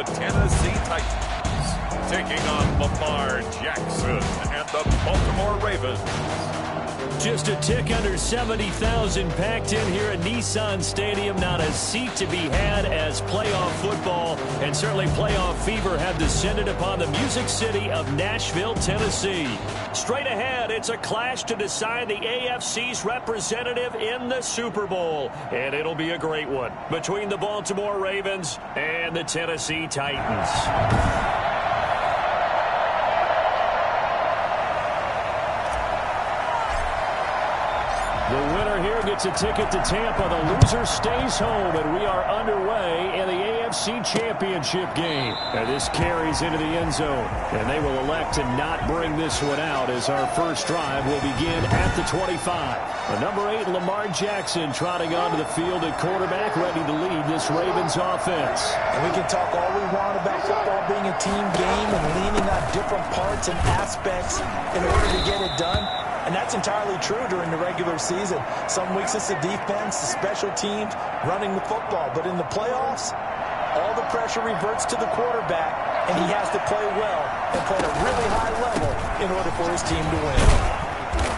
Tennessee Titans, taking on Lamar Jackson and the Baltimore Ravens. Just a tick under 70,000 packed in here at Nissan Stadium. Not a seat to be had as playoff football and certainly playoff fever have descended upon the Music City of Nashville, Tennessee. Straight ahead, it's a clash to decide the AFC's representative in the Super Bowl. And it'll be a great one between the Baltimore Ravens and the Tennessee Titans. The winner here gets a ticket to Tampa. The loser stays home, and we are underway in the AFC Championship game. And this carries into the end zone, and they will elect to not bring this one out as our first drive will begin at the 25. The number 8, Lamar Jackson, trotting onto the field at quarterback, ready to lead this Ravens offense. And we can talk all we want about football being a team game and leaning on different parts and aspects in order to get it done. And that's entirely true during the regular season. Some weeks it's the defense, the special teams, running the football. But in the playoffs, all the pressure reverts to the quarterback, and he has to play well and play at a really high level in order for his team to win.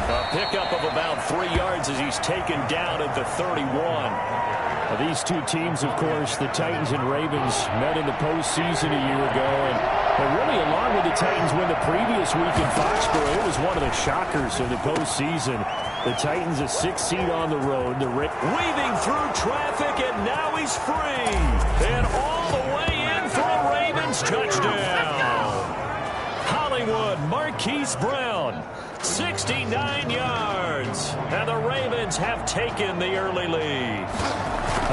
A pickup of about 3 yards as he's taken down at the 31. Now, these two teams, of course, the Titans and Ravens, met in the postseason a year ago. And really, along with the Titans win the previous week in Foxborough, it was one of the shockers of the postseason. The Titans a 6th seed on the road. Weaving through traffic, and now he's free. And all the way in for a Ravens touchdown. Hollywood, Marquise Brown, 69 yards. And the Ravens have taken the early lead.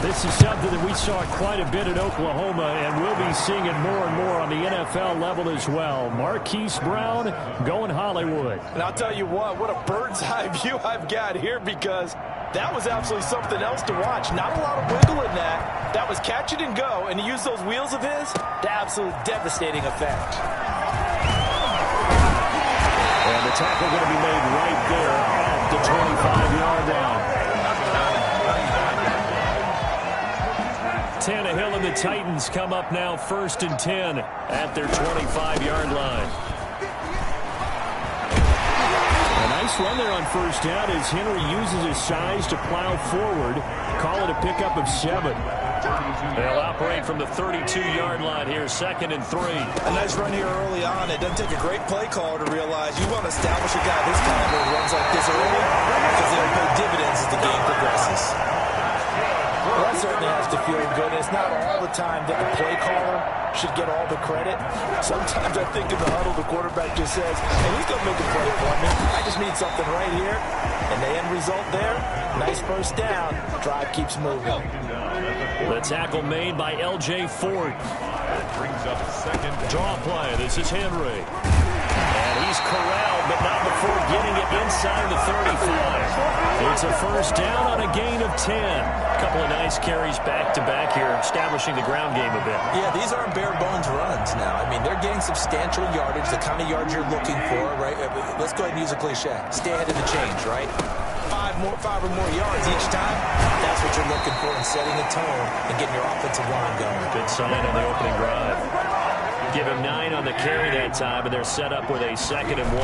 This is something that we saw quite a bit in Oklahoma, and we'll be seeing it more and more on the NFL level as well. Marquise Brown going Hollywood. And I'll tell you what a bird's eye view I've got here, because that was absolutely something else to watch. Not a lot of wiggle in that. That was catch it and go, and he used those wheels of his to absolutely devastating effect. And the tackle going to be made right there at the 25-yard line. Tannehill and the Titans come up now 1st and 10 at their 25-yard line. A nice run there on 1st down as Henry uses his size to plow forward. Call it a pickup of 7. They'll operate from the 32-yard line here, 2nd and 3. A nice run here early on. It doesn't take a great play caller to realize you want to establish a guy this caliber who runs like this early, because they'll pay dividends as the game progresses. Well, that certainly has to feel good. It's not all the time that the play caller should get all the credit. Sometimes I think in the huddle, the quarterback just says, hey, he's going to make a play for me. I just need something right here. And the end result there, nice 1st down. Drive keeps moving. The tackle made by L.J. Ford. That brings up 2nd. Draw play. This is Henry. And he's corralled, but not before getting it inside the 35. It's a 1st down on a gain of 10. A couple of nice carries back-to-back here, establishing the ground game a bit. Yeah, these aren't bare-bones runs now. I mean, they're getting substantial yardage, the kind of yards you're looking for, right? Let's go ahead and use a cliche. Stay ahead of the change, right? 5 or more yards each time. That's what you're looking for in setting a tone and getting your offensive line going. Good sign on the opening drive. Give him 9 on the carry that time, and they're set up with a 2nd and 1.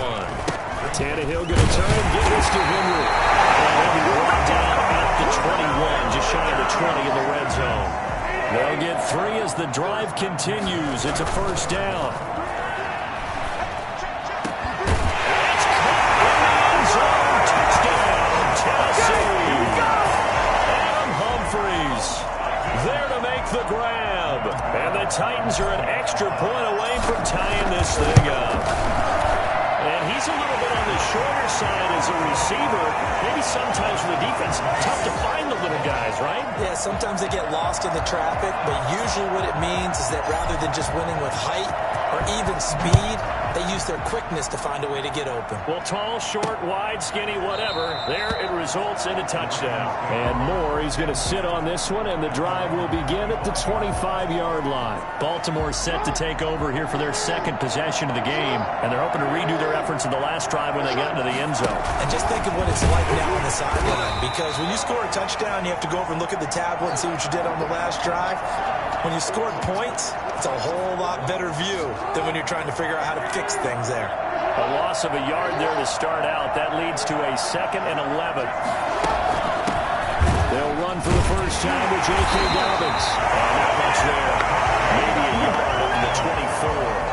Tannehill going to turn, give this to Henry. And he'll be brought down at the 21, just shy of the 20 in the red zone. They'll get 3 as the drive continues. It's a 1st down. It's caught in the end zone. Touchdown, Tennessee. Adam Humphries there to make the grab. And the Titans are an extra point away from tying this thing up. And he's a little bit on the shorter side as a receiver. Maybe sometimes for the defense, tough to find the little guys, right? Yeah, sometimes they get lost in the traffic, but usually what it means is that rather than just winning with height or even speed, they use their quickness to find a way to get open. Well, tall, short, wide, skinny, whatever. There it results in a touchdown. And more, he's going to sit on this one, and the drive will begin at the 25-yard line. Baltimore set to take over here for their 2nd possession of the game, and they're hoping to redo their efforts in the last drive when they got into the end zone. And just think of what it's like now on the sideline, because when you score a touchdown, you have to go over and look at the tablet and see what you did on the last drive. when you scored points, it's a whole lot better view than when you're trying to figure out how to fix things there. A loss of a yard there to start out. That leads to a 2nd and 11. They'll run for the first time with J.K. Dobbins. And not much there. Maybe a yard up to the 24.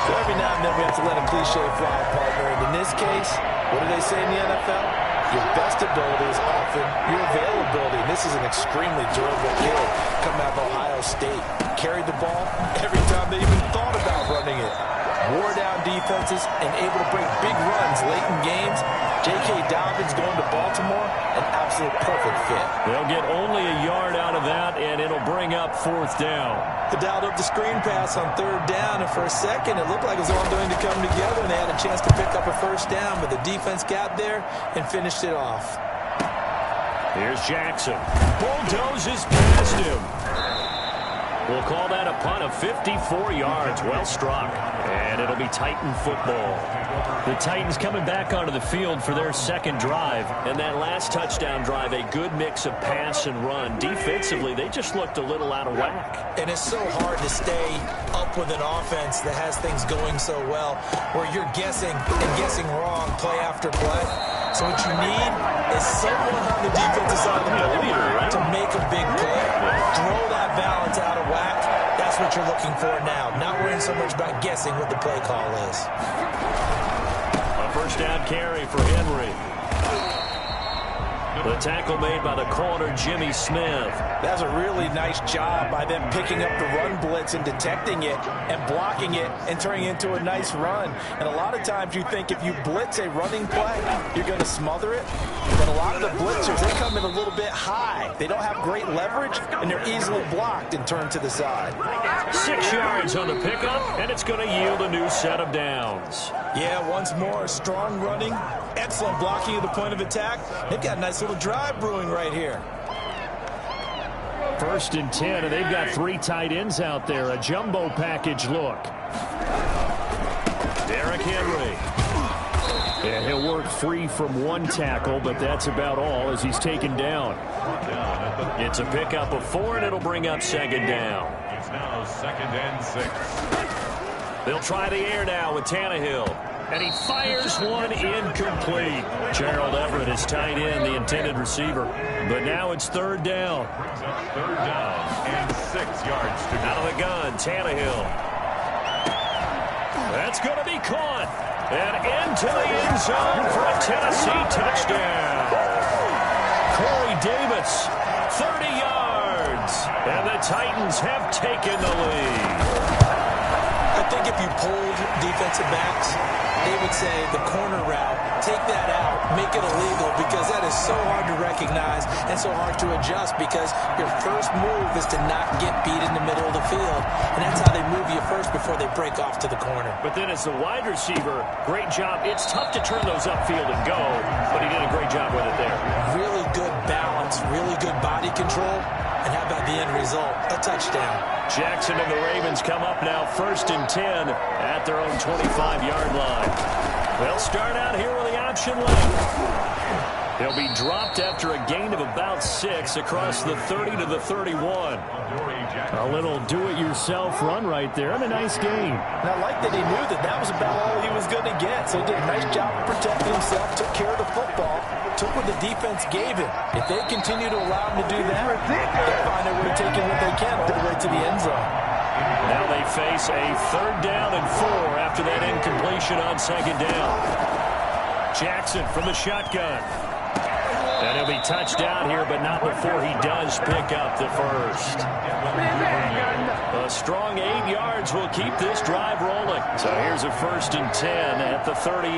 So every now and then we have to let a cliche fly, partner. And in this case, what do they say in the NFL? Your best ability is often your availability. And this is an extremely durable kid coming out of Ohio State. Carried the ball every time they even thought about running it. Wore down defenses and able to break big runs late in games. J.K. Dobbins going to Baltimore, an absolute perfect fit. They'll get only a yard out of that, and it'll bring up 4th down. They dialed up the screen pass on 3rd down, and for a second, it looked like it was all going to come together, and they had a chance to pick up a first down, but the defense got there and finished it off. Here's Jackson. Bulldozes past him. We'll call that a punt of 54 yards. Well struck. And it'll be Titan football. The Titans coming back onto the field for their 2nd drive. And that last touchdown drive, a good mix of pass and run. Defensively, they just looked a little out of whack. And it's so hard to stay up with an offense that has things going so well, where you're guessing and guessing wrong play after play. So what you need is someone on the defensive side of the ball to make a big play. Throw that balance out of whack. That's what you're looking for now. Not worrying so much about guessing what the play call is. A first down carry for Henry. The tackle made by the corner, Jimmy Smith. That's a really nice job by them picking up the run blitz and detecting it and blocking it and turning it into a nice run. And a lot of times you think if you blitz a running play, you're going to smother it. But a lot of the blitzers, they come in a little bit high. They don't have great leverage, and they're easily blocked and turned to the side. 6 yards on the pickup, and it's going to yield a new set of downs. Yeah, once more, strong running, excellent blocking at the point of attack. They've got a nice little drive brewing right here. 1st and 10, and they've got 3 tight ends out there. A jumbo package look. Derrick Henry. And he'll work free from 1 tackle, but that's about all as he's taken down. It's a pickup of 4, and it'll bring up 2nd down. It's now 2nd and 6. They'll try the air now with Tannehill. And he fires one incomplete. Gerald Everett is tied in, the intended receiver. But now it's 3rd down. 3rd down and 6 yards to go. Out of the gun, Tannehill. That's going to be caught. And into the end zone for a Tennessee touchdown. Corey Davis, 30 yards. And the Titans have taken the lead. I think if you polled defensive backs, they would say the corner route, take that out, make it illegal, because that is so hard to recognize and so hard to adjust, because your first move is to not get beat in the middle of the field, and that's how they move you first before they break off to the corner. But then as the wide receiver, great job. It's tough to turn those upfield and go, but he did a great job with it there. Really good balance, really good body control, and how about the end result? A touchdown. Jackson and the Ravens come up now 1st and 10 at their own 25-yard line. They'll start out here with the option left. They'll be dropped after a gain of about 6 across the 30 to the 31. A little do-it-yourself run right there, and a nice gain. And I like that he knew that that was about all he was going to get. So he did a nice job of protecting himself, took care of the football, took what the defense gave him. If they continue to allow him to do that, they'll find a way to take what they can all the way to the end zone. Now they face a 3rd down and 4 after that incompletion on 2nd down. Jackson from the shotgun. And he'll be touched down here, but not before he does pick up the first. A strong 8 yards will keep this drive rolling. So here's a 1st and 10 at the 38.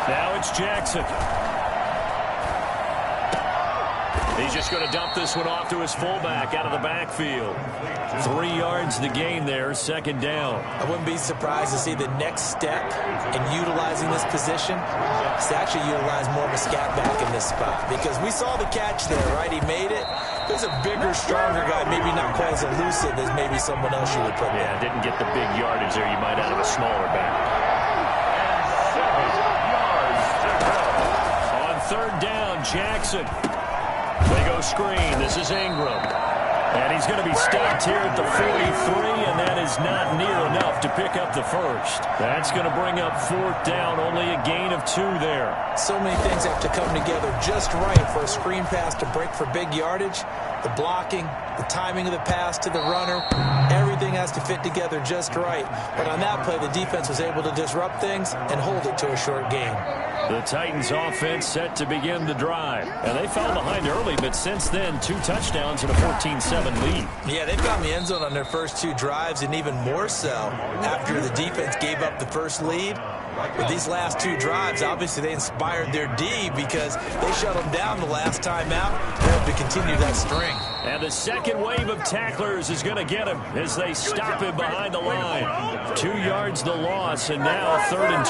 Now it's Jackson. He's just going to dump this one off to his fullback out of the backfield. 3 yards the gain there, 2nd down. I wouldn't be surprised to see the next step in utilizing this position is to actually utilize more of a scat back in this spot. Because we saw the catch there, right? He made it. There's a bigger, stronger guy, maybe not quite as elusive as maybe someone else you would put there. Yeah, didn't get the big yardage there you might out of a smaller back. And 7 yards to go. On 3rd down, Jackson. They go screen. This is Ingram. And he's going to be stopped here at the 43, and that is not near enough to pick up the first. That's going to bring up fourth down, only a gain of 2 there. So many things have to come together just right for a screen pass to break for big yardage. The blocking, the timing of the pass to the runner, everything has to fit together just right. But on that play, the defense was able to disrupt things and hold it to a short game. The Titans offense set to begin the drive. And they fell behind early, but since then, 2 touchdowns and a 14-7 lead. Yeah, they found the end zone on their first 2 drives, and even more so after the defense gave up the first lead. With these last 2 drives, obviously they inspired their D because they shut them down the last time out. They have to continue that string. And the second wave of tacklers is going to get him as they stop him behind the line. 2 yards the loss, and now 3rd and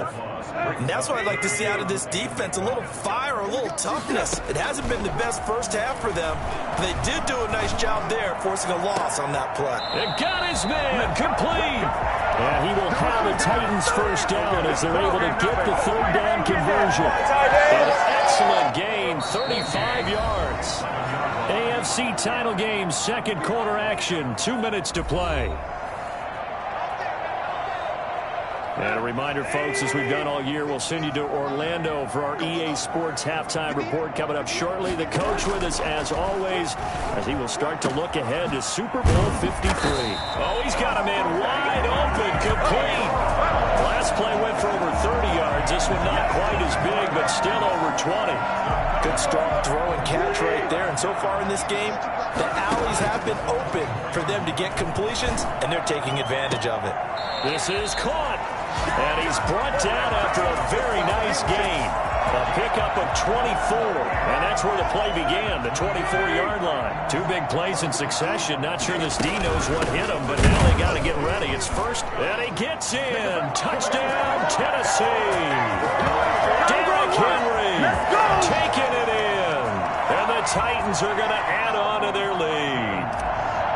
12. And that's what I'd like to see out of this defense, a little fire, a little toughness. It hasn't been the best first half for them. They did do a nice job there, forcing a loss on that play. It got his man complete. And he will have a Titans first down as they're able to get the 3rd down conversion. An excellent gain, 35 yards. AFC title game, second quarter action, 2 minutes to play. And a reminder, folks, as we've done all year, we'll send you to Orlando for our EA Sports halftime report coming up shortly. The coach with us, as always, as he will start to look ahead to Super Bowl 53. Oh, he's got a man wide open, complete. Last play went for over 30 yards. This one not quite as big, but still over 20. Good strong throw and catch right there. And so far in this game, the alleys have been open for them to get completions, and they're taking advantage of it. This is caught. And he's brought down after a very nice gain. A pickup of 24. And that's where the play began, the 24-yard line. 2 big plays in succession. Not sure this D knows what hit him, but now they got to get ready. It's first, and he gets in. Touchdown, Tennessee. Derrick Henry taking it in. And the Titans are going to add on to their lead.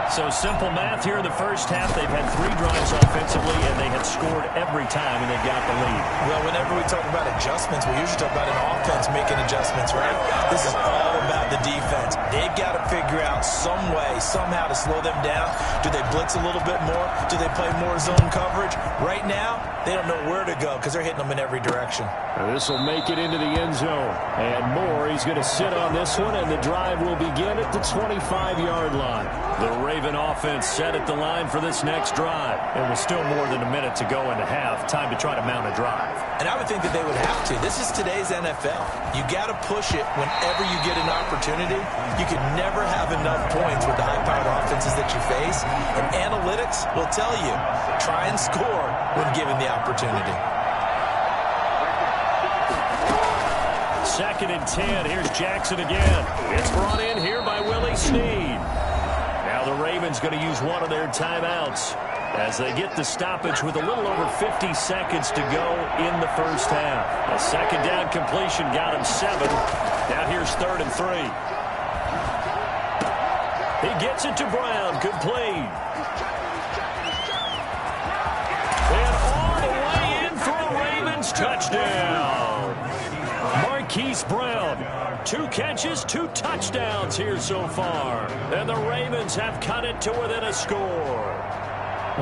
So simple math here in the first half. They've had 3 drives offensively, and they have scored every time, and they've got the lead. Well, whenever we talk about adjustments, we usually talk about an offense making adjustments, right? This is all about the defense. They've got to figure out some way, somehow to slow them down. Do they blitz a little bit more? Do they play more zone coverage? Right now, they don't know where to go because they're hitting them in every direction. This will make it into the end zone. And Moore, he's going to sit on this one, and the drive will begin at the 25-yard line. The Raven offense set at the line for this next drive. And with still more than a minute to go into half, time to try to mount a drive. And I would think that they would have to. This is today's NFL. You got to push it whenever you get an opportunity. You can never have enough points with the high-powered offenses that you face. And analytics will tell you, try and score when given the opportunity. 2nd and 10. Here's Jackson again. It's brought in here by Willie Snead. Now the Ravens going to use one of their timeouts as they get the stoppage with a little over 50 seconds to go in the first half. A 2nd down completion got him 7. Now here's 3rd and 3. He gets it to Brown, complete. And all the way in for a Ravens touchdown. Marquise Brown, 2 catches, 2 touchdowns here so far. And the Ravens have cut it to within a score.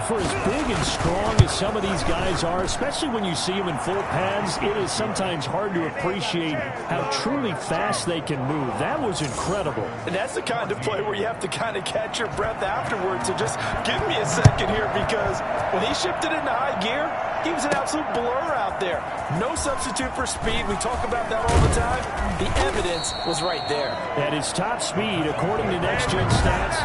For as big and strong as some of these guys are, especially when you see them in full pads, it is sometimes hard to appreciate how truly fast they can move. That was incredible. And that's the kind of play where you have to kind of catch your breath afterwards. So just give me a second here, because when he shifted into high gear, he was an absolute blur out there. No substitute for speed. We talk about that all the time. The evidence was right there. At his top speed, according to Next Gen Stats,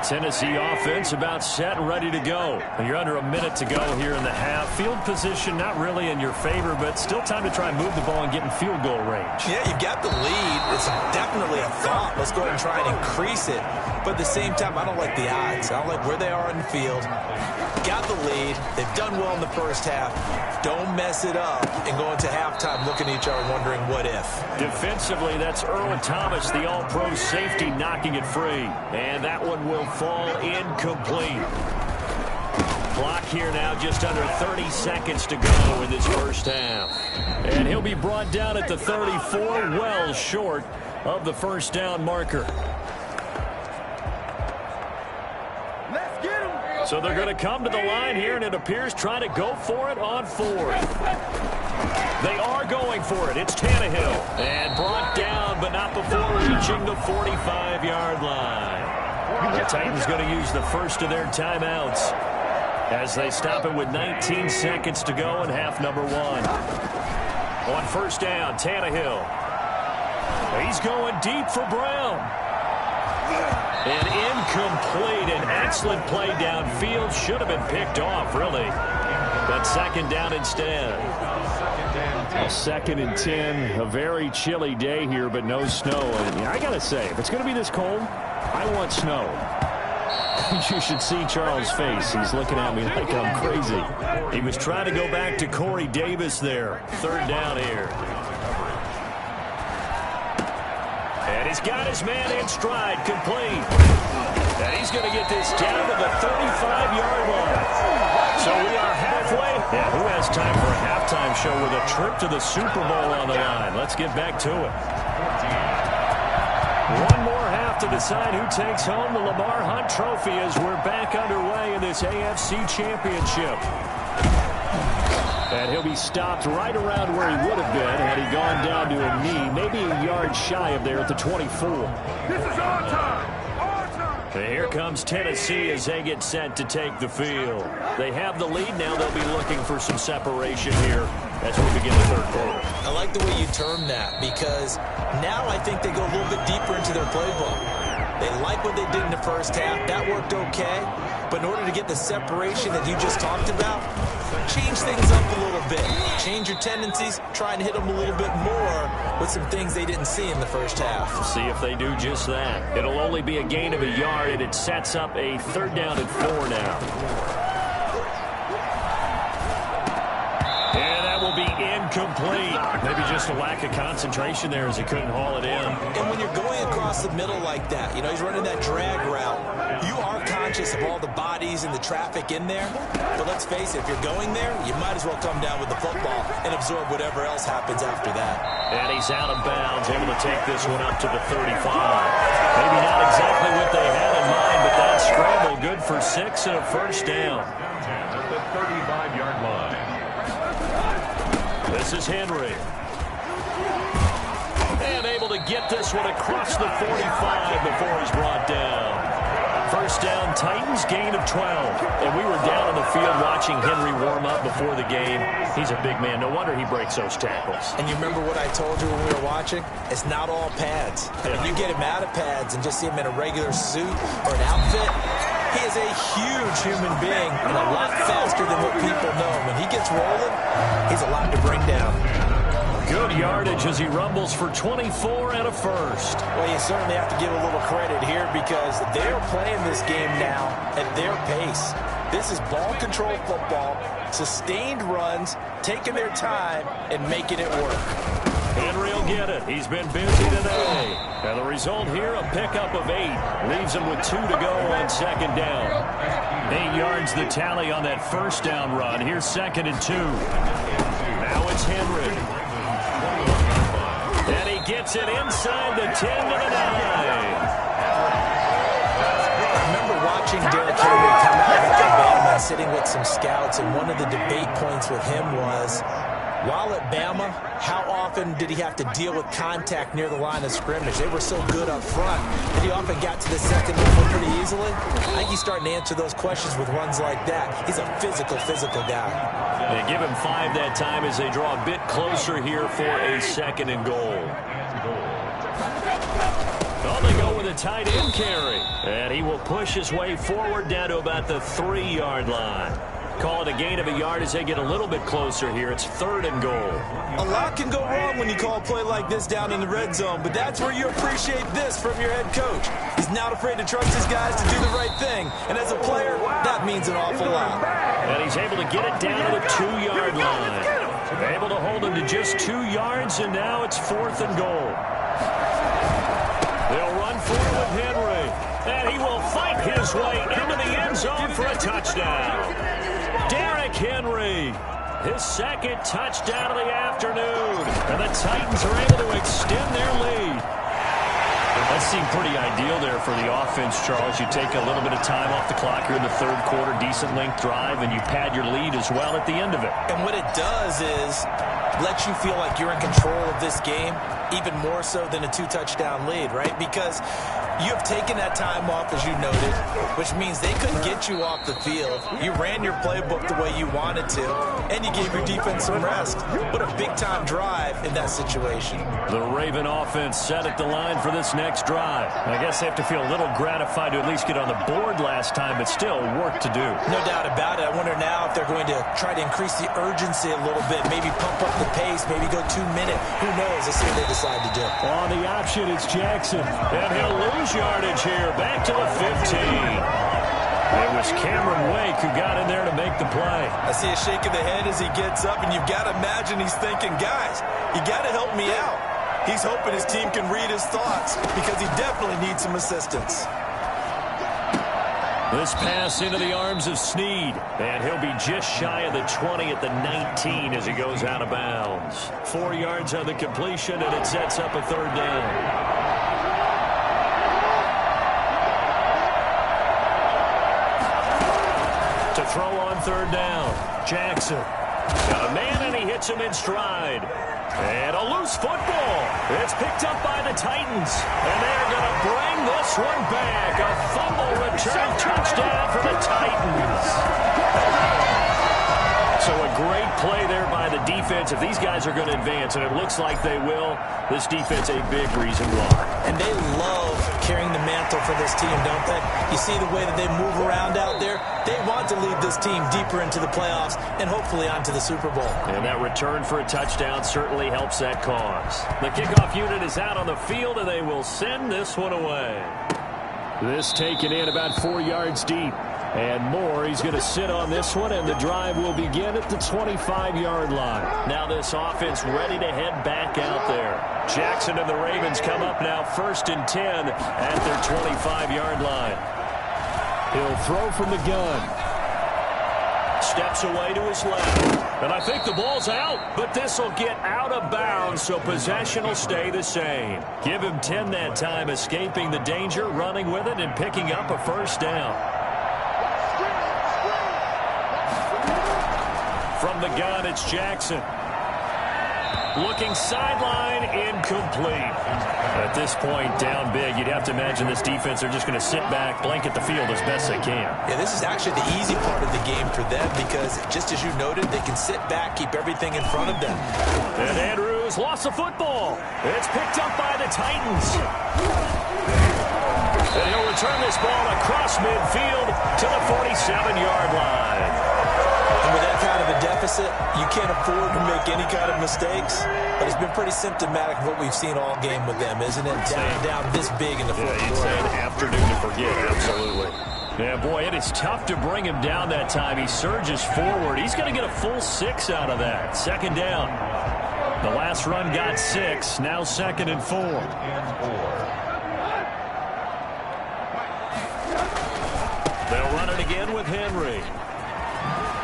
Tennessee offense about set and ready to go. You're under a minute to go here in the half. Field position not really in your favor, but still time to try and move the ball and get in field goal range. Yeah, you've got the lead. It's definitely a thought. Let's go ahead and try and increase it. But at the same time, I don't like the odds. I don't like where they are in the field. Got the lead. They've done well in the first half. Don't mess it up and go into halftime looking at each other wondering what if. Defensively, that's Earl Thomas, the all-pro safety, knocking it free. And that one will fall incomplete. Clock here now, just under 30 seconds to go in this first half. And he'll be brought down at the 34, well short of the first down marker. So they're going to come to the line here, and it appears trying to go for it on fourth. They are going for it. It's Tannehill. And brought down, but not before reaching the 45-yard line. The Titans going to use the first of their timeouts as they stop it with 19 seconds to go in half number one. On first down, Tannehill. He's going deep for Brown. And incomplete. An excellent play downfield. Should have been picked off, really. But second down instead. Well, 2nd and 10. A very chilly day here, but no snow. And I got to say, if it's going to be this cold, I want snow. You should see Charles' face. He's looking at me like I'm crazy. He was trying to go back to Corey Davis there. Third down here. And he's got his man in stride, complete. And he's going to get this down to the 35-yard line. So we are halfway. Yeah, who has time for a halftime show with a trip to the Super Bowl on the line? Let's get back to it. One more half to decide who takes home the Lamar Hunt Trophy as we're back underway in this AFC Championship. And he'll be stopped right around where he would have been had he gone down to a knee, maybe a yard shy of there at the 24. This is our time. And here comes Tennessee as they get set to take the field. They have the lead now. They'll be looking for some separation here as we begin the third quarter. I like the way you term that because now I think they go a little bit deeper into their playbook. They like what they did in the first half. That worked okay. But in order to get the separation that you just talked about, change things up a little bit. Change your tendencies. Try and hit them a little bit more with some things they didn't see in the first half. See if they do just that. It'll only be a gain of a yard, and it sets up a third down and 4 now. And that will be incomplete. Maybe just a lack of concentration there as he couldn't haul it in. And when you're going across the middle like that, you know, he's running that drag route, you are conscious of all the bodies and the traffic in there. But let's face it, if you're going there, you might as well come down with the football and absorb whatever else happens after that. And he's out of bounds, able to take this one up to the 35. Maybe not exactly what they had in mind, but that scramble good for 6 and a first down. At the 35-yard line. This is Henry. And able to get this one across the 45 before he's brought down. First down, Titans, gain of 12. And we were down on the field watching Henry warm up before the game. He's a big man. No wonder he breaks those tackles. And you remember what I told you when we were watching? It's not all pads. Yeah. If you get him out of pads and just see him in a regular suit or an outfit, he is a huge human being and a lot faster than what people know. When he gets rolling, he's a lot to bring down. Good yardage as he rumbles for 24 and a first. Well, you certainly have to give a little credit here because they're playing this game now at their pace. This is ball control football, sustained runs, taking their time, and making it work. Henry will get it. He's been busy today. And the result here, a pickup of 8. Leaves him with 2 to go on second down. 8 yards the tally on that first down run. Here's 2nd and 2. Now it's Henry. And he gets it inside the 10 to the 9. I remember watching Derrick Henry come out of Alabama sitting with some scouts, and one of the debate points with him was, while at Bama, how often did he have to deal with contact near the line of scrimmage? They were so good up front that he often got to the second level pretty easily. I think he's starting to answer those questions with runs like that. He's a physical guy. They give him 5 that time as they draw a bit closer here for a 2nd and goal. Oh, they go with a tight end carry. And he will push his way forward down to about the 3-yard line. Call it a gain of a yard as they get a little bit closer here. It's 3rd and goal. A lot can go wrong when you call a play like this down in the red zone, but that's where you appreciate this from your head coach. He's not afraid to trust his guys to do the right thing, and as a player, that means an awful lot. And he's able to get it down to the 2-yard line. Able to hold him to just 2 yards, and now it's 4th and goal. They'll run for it with Henry. And he will fight his way into the end zone for a touchdown. Derrick Henry, his second touchdown of the afternoon. And the Titans are able to extend their lead. That seemed pretty ideal there for the offense, Charles. You take a little bit of time off the clock here in the third quarter, decent length drive, and you pad your lead as well at the end of it. And what it does is let you feel like you're in control of this game, even more so than a 2-touchdown lead, right? Because you have taken that time off, as you noted, which means they couldn't get you off the field. You ran your playbook the way you wanted to, and you gave your defense some rest. What a big-time drive in that situation. The Raven offense set at the line for this next drive. I guess they have to feel a little gratified to at least get on the board last time, but still work to do. No doubt about it. I wonder now if they're going to try to increase the urgency a little bit, maybe pump up the pace, maybe go 2-minute. Who knows? Let's see what they decide to do. On the option, it's Jackson. And he'll lose yardage here, back to the 15. It was Cameron Wake who got in there to make the play. I see a shake of the head as he gets up, and you've got to imagine he's thinking, guys, you got to help me out. He's hoping his team can read his thoughts because he definitely needs some assistance. This pass into the arms of Snead, and he'll be just shy of the 20 at the 19 as he goes out of bounds. 4 yards on the completion, and it sets up a third down. To throw on third down, Jackson. Got a man, and he hits him in stride. And a loose football. It's picked up by the Titans. And they're going to bring this one back. A fumble return touchdown for the Titans. So a great play there by the defense. If these guys are going to advance, and it looks like they will, this defense a big reason why. And they love carrying the mantle for this team, don't they? You see the way that they move around out there? They want to lead this team deeper into the playoffs and hopefully onto the Super Bowl. And that return for a touchdown certainly helps that cause. The kickoff unit is out on the field, and they will send this one away. This taken in about 4 yards deep. And more, he's going to sit on this one, and the drive will begin at the 25-yard line. Now this offense ready to head back out there. Jackson and the Ravens come up now 1st and 10 at their 25-yard line. He'll throw from the gun. Steps away to his left. And I think the ball's out, but this will get out of bounds, so possession will stay the same. Give him 10 that time, escaping the danger, running with it, and picking up a first down. From the gun, it's Jackson. Looking sideline, incomplete. At this point, down big, you'd have to imagine this defense, they're just going to sit back, blanket the field as best they can. Yeah, this is actually the easy part of the game for them because, just as you noted, they can sit back, keep everything in front of them. And Andrews lost the football. It's picked up by the Titans. And he'll return this ball across midfield to the 47-yard line. And with that kind of a deficit, you can't afford to make any kind of mistakes. But it's been pretty symptomatic of what we've seen all game with them, isn't it? Down this big in the fourth quarter. It's an afternoon to forget, absolutely. Yeah, boy, it is tough to bring him down that time. He surges forward. He's going to get a full 6 out of that. Second down. The last run got 6. Now 2nd and 4. They'll run it again with Henry.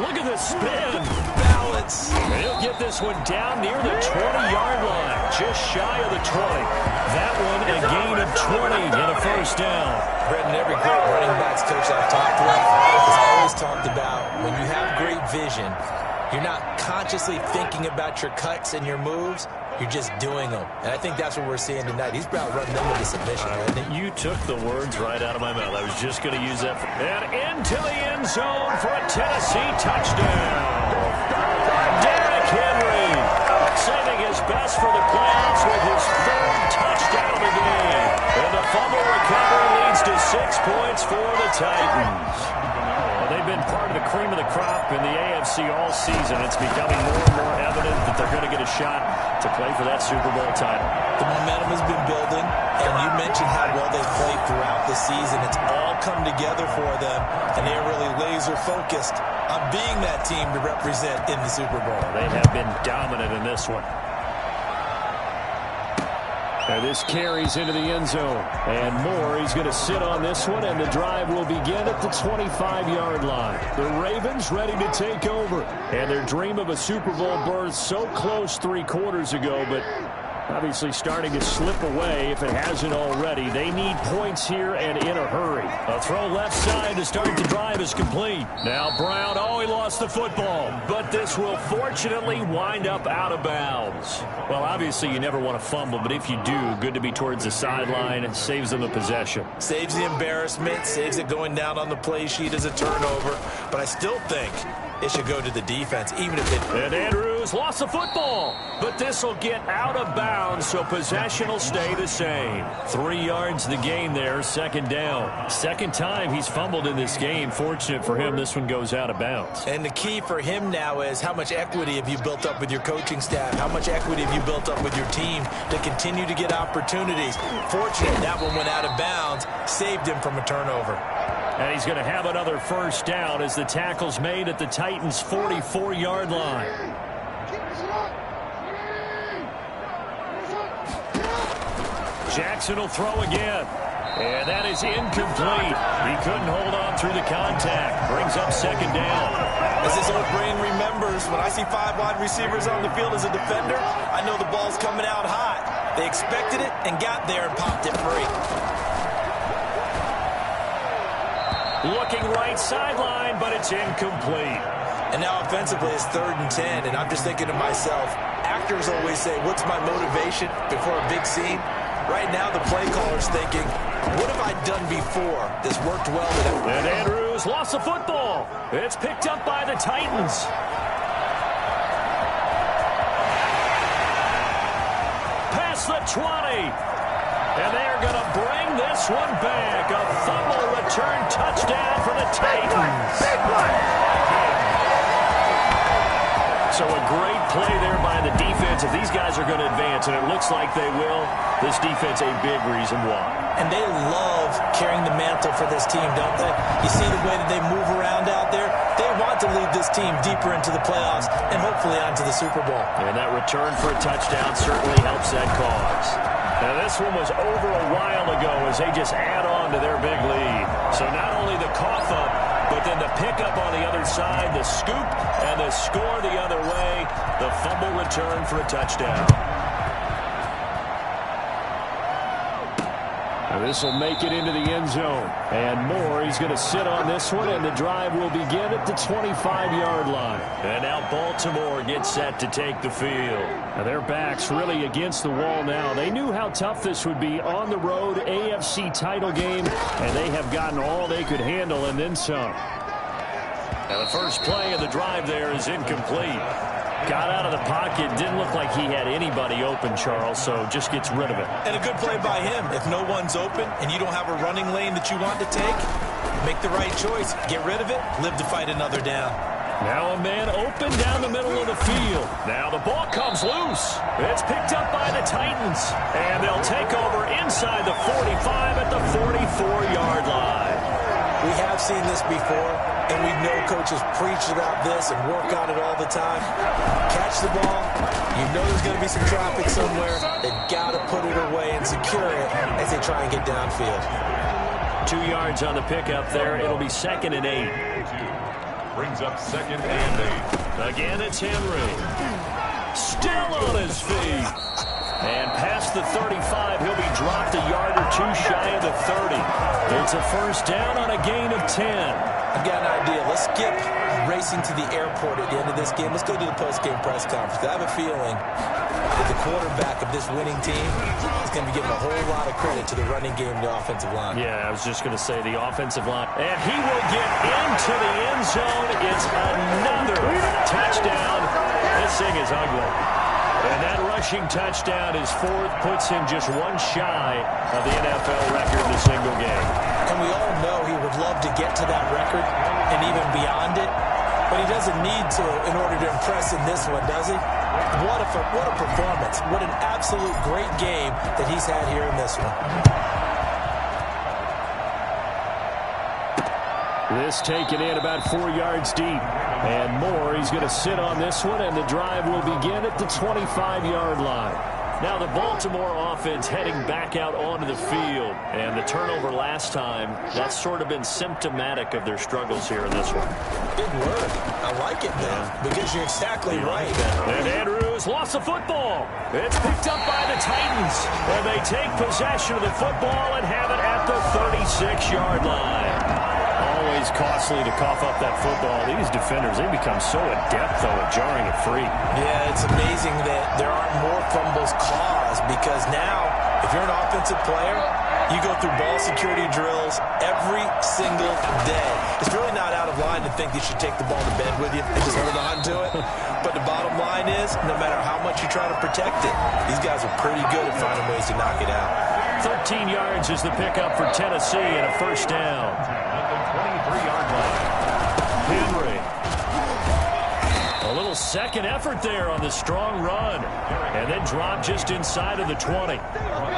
Look at the spin. Balance. He'll get this one down near the 20-yard line, just shy of the 20. That one a gain of 20 and a first down. Brendan, every great running backs coach I've talked with has always talked about when you have great vision, you're not consciously thinking about your cuts and your moves. You're just doing them. And I think that's what we're seeing tonight. He's about running them into submission, isn't he? You took the words right out of my mouth. I was just going to use that. And into the end zone for a Tennessee touchdown. Derrick Henry saving his best for the playoffs with his 3rd touchdown of the game. And the fumble recovery leads to 6 points for the Titans. Well, they've been part of the cream of the crop in the AFC all season. It's becoming more and more evident that they're going to get a shot to play for that Super Bowl title. The momentum has been building, and you mentioned how well they've played throughout the season. It's all come together for them, and they're really laser-focused on being that team to represent in the Super Bowl. They have been dominant in this one. And this carries into the end zone. And Moore, he's going to sit on this one, and the drive will begin at the 25-yard line. The Ravens ready to take over. And their dream of a Super Bowl berth so close 3 quarters ago, but obviously starting to slip away if it hasn't already. They need points here and in a hurry. A throw left side to start the drive is complete. Now Brown, he lost the football. But this will fortunately wind up out of bounds. Well, obviously you never want to fumble, but if you do, good to be towards the sideline. It saves them a possession. Saves the embarrassment, saves it going down on the play sheet as a turnover. But I still think it should go to the defense, even if it... And Andrews lost the football, but this will get out of bounds, so possession will stay the same. 3 yards the gain there, second down. Second time he's fumbled in this game. Fortunate for him, this one goes out of bounds. And the key for him now is how much equity have you built up with your coaching staff? How much equity have you built up with your team to continue to get opportunities? Fortunate that one went out of bounds, saved him from a turnover. And he's going to have another first down as the tackle's made at the Titans' 44-yard line. Jackson will throw again. And that is incomplete. He couldn't hold on through the contact. Brings up second down. As his old brain remembers, when I see 5 wide receivers on the field as a defender, I know the ball's coming out hot. They expected it and got there and popped it free. Looking right sideline, but it's incomplete. And now offensively it's 3rd and 10, and I'm just thinking to myself, actors always say, what's my motivation before a big scene? Right now the play caller's thinking, what have I done before? This worked well today. And Andrews lost the football. It's picked up by the Titans. Past the 20. And they're going to bring this one back. A fumble return touchdown for the Titans. So a great play there by the defense. If these guys are going to advance, and it looks like they will, this defense a big reason why. And they love carrying the mantle for this team, don't they? You see the way that they move around out there? They want to lead this team deeper into the playoffs and hopefully onto the Super Bowl. And that return for a touchdown certainly helps that cause. Now, this one was over a while ago as they just add on to their big lead. So not only the cough up, but then the pickup on the other side, the scoop, and the score the other way, the fumble return for a touchdown. Now this will make it into the end zone. And Moore, he's going to sit on this one, and the drive will begin at the 25-yard line. And now Baltimore gets set to take the field. Now their back's really against the wall now. They knew how tough this would be on the road, AFC title game, and they have gotten all they could handle and then some. Now the first play of the drive there is incomplete. Got out of the pocket, didn't look like he had anybody open, Charles, so just gets rid of it. And a good play by him. If no one's open and you don't have a running lane that you want to take, make the right choice. Get rid of it, live to fight another down. Now a man open down the middle of the field. Now the ball comes loose. It's picked up by the Titans. And they'll take over inside the 45 at the 44-yard line. We have seen this before, and we know coaches preach about this and work on it all the time. Catch the ball. You know there's going to be some traffic somewhere. They've got to put it away and secure it as they try and get downfield. 2 yards on the pickup there. It'll be 2nd and 8. Brings up 2nd and 8. Again, it's Henry. Still on his feet. And past the 35, he'll be dropped a yard or two shy of the 30. It's a first down on a gain of 10. I've got an idea. Let's skip racing to the airport at the end of this game. Let's go to the post-game press conference. I have a feeling that the quarterback of this winning team is going to be giving a whole lot of credit to the running game and the offensive line. Yeah, I was just going to say the offensive line. And he will get into the end zone. It's another touchdown. This thing is ugly. And that rushing touchdown, his 4th, puts him just one shy of the NFL record in a single game. And we all know he would love to get to that record and even beyond it, but he doesn't need to in order to impress in this one, does he? What a performance. What an absolute great game that he's had here in this one. This taken in about 4 yards deep. And Moore, he's going to sit on this one, and the drive will begin at the 25-yard line. Now the Baltimore offense heading back out onto the field. And the turnover last time, that's sort of been symptomatic of their struggles here in this one. Big word. I like it, though, because you're exactly right. And Andrews lost the football. It's picked up by the Titans. And they take possession of the football and have it at the 36-yard line. Always costly to cough up that football. These defenders, they become so adept, though, at jarring it free. Yeah, it's amazing that there aren't more fumbles caused because now, if you're an offensive player, you go through ball security drills every single day. It's really not out of line to think you should take the ball to bed with you and just hold on to it. But the bottom line is, no matter how much you try to protect it, these guys are pretty good at finding ways to knock it out. 13 yards is the pickup for Tennessee and a first down. 23-yard line. Henry. A little second effort there on the strong run. And then drop just inside of the 20.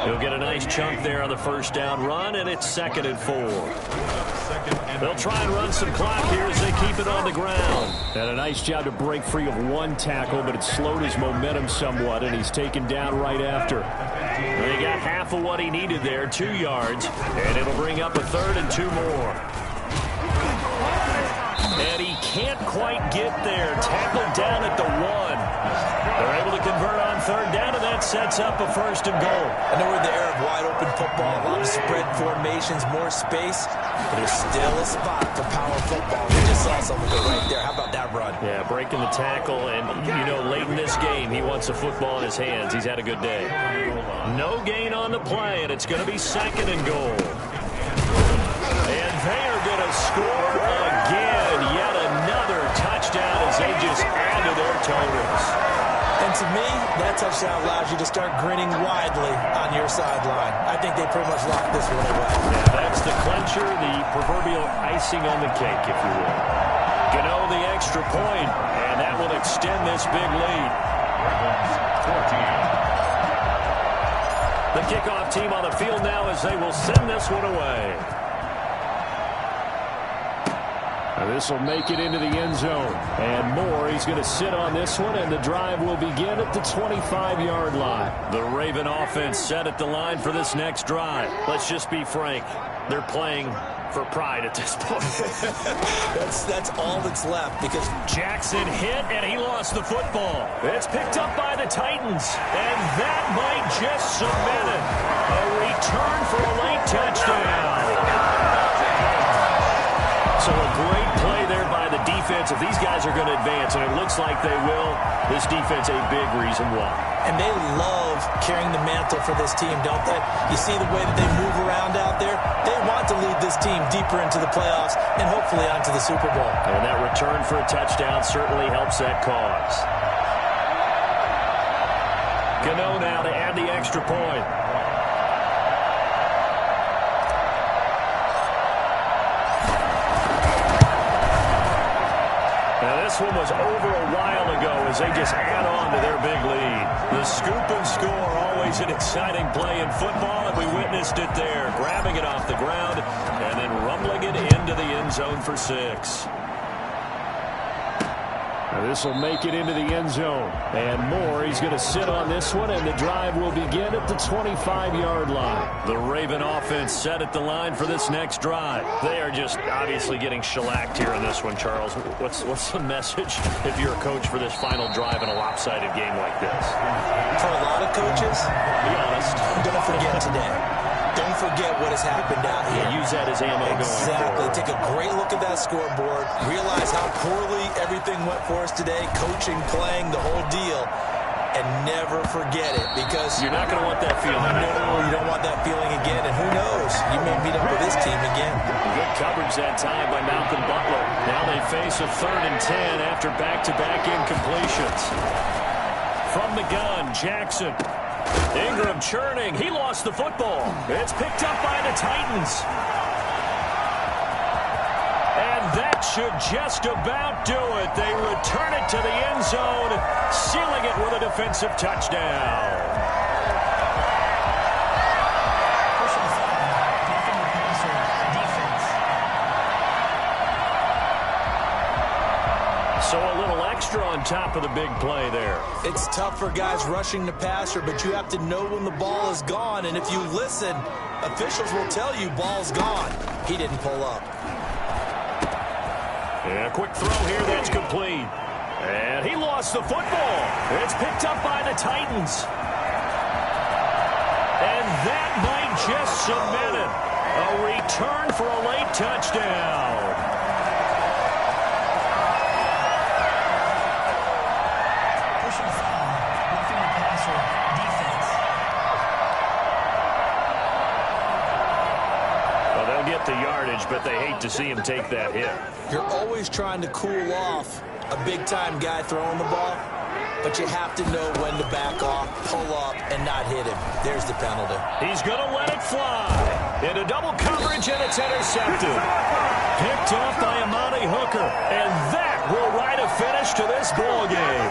He'll get a nice chunk there on the first down run, and it's 2nd and 4. They'll try and run some clock here as they keep it on the ground. And a nice job to break free of one tackle, but it slowed his momentum somewhat, and he's taken down right after. They got half of what he needed there, 2 yards, and it'll bring up a 3rd and 2 more. And he can't quite get there. Tackled down at the 1. They're able to convert on 3rd down, and that sets up a 1st and goal. I know we're in the era of wide-open football, a lot of spread formations, more space, but there's still a spot for power football. We just saw something right there. How about that run? Yeah, breaking the tackle, and, you know, late in this game, he wants the football in his hands. He's had a good day. No gain on the play, and it's going to be 2nd and goal. And they are going to score again. Yet another touchdown as they just add to their totals. And to me, that touchdown allows you to start grinning widely on your sideline. I think they pretty much locked this one away. Yeah, that's the clincher, the proverbial icing on the cake, if you will. Gano the extra point, and that will extend this big lead. The kickoff team on the field now as they will send this one away. This will make it into the end zone. And Moore, he's going to sit on this one, and the drive will begin at the 25-yard line. The Raven offense set at the line for this next drive. Let's just be frank. They're playing for pride at this point. That's all that's left because Jackson hit, and he lost the football. It's picked up by the Titans, and that might just cement it. A return for a late touchdown. So a great play there by the defense. If these guys are going to advance, and it looks like they will, this defense a big reason why. And they love carrying the mantle for this team, don't they? You see the way that they move around out there? They want to lead this team deeper into the playoffs and hopefully onto the Super Bowl. And that return for a touchdown certainly helps that cause. Gano now to add the extra point. This one was over a while ago as they just add on to their big lead. The scoop and score, always an exciting play in football, and we witnessed it there. Grabbing it off the ground and then rumbling it into the end zone for 6. This will make it into the end zone. And Moore, he's going to sit on this one, and the drive will begin at the 25-yard line. The Raven offense set at the line for this next drive. They are just obviously getting shellacked here in this one, Charles. What's the message if you're a coach for this final drive in a lopsided game like this? For a lot of coaches, be honest, don't forget today. Don't forget what has happened out here. Yeah, use that as ammo going forward. Exactly. Take a great look at that scoreboard. Realize how poorly everything went for us today. Coaching, playing, the whole deal. And never forget it because you're not going to want that feeling. No, you don't want that feeling again. And who knows? You may meet up with this team again. Good coverage that time by Malcolm Butler. Now they face a 3rd and 10 after back-to-back incompletions. From the gun, Jackson. Ingram churning. He lost the football. It's picked up by the Titans. And that should just about do it. They return it to the end zone, sealing it with a defensive touchdown. So a little extra on top of the big play there. It's tough for guys rushing the passer, but you have to know when the ball is gone. And if you listen, officials will tell you ball's gone. He didn't pull up. And a quick throw here that's complete. And he lost the football. It's picked up by the Titans. And that might just cement it. A return for a late touchdown. Get the yardage, but they hate to see him take that hit. You're always trying to cool off a big-time guy throwing the ball, but you have to know when to back off, pull up, and not hit him. There's the penalty. He's going to let it fly. Into double coverage, and it's intercepted. Picked off by Amani Hooker, and that will write a finish to this ball game.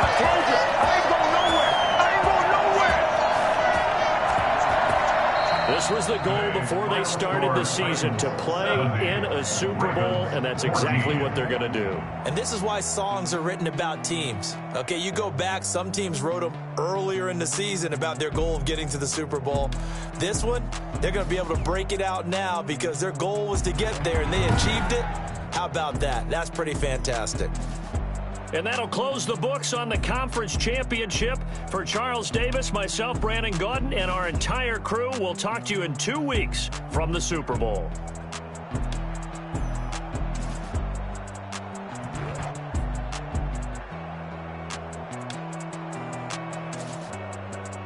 I told you, I ain't going nowhere. I ain't going nowhere. This was the goal before they started the season, to play in a Super Bowl, and that's exactly what they're going to do. And this is why songs are written about teams. Okay, you go back, some teams wrote them earlier in the season about their goal of getting to the Super Bowl. This one, they're going to be able to break it out now because their goal was to get there, and they achieved it. How about that? That's pretty fantastic. And that'll close the books on the conference championship. For Charles Davis, myself, Brandon Gaudin, and our entire crew, we'll talk to you in 2 weeks from the Super Bowl.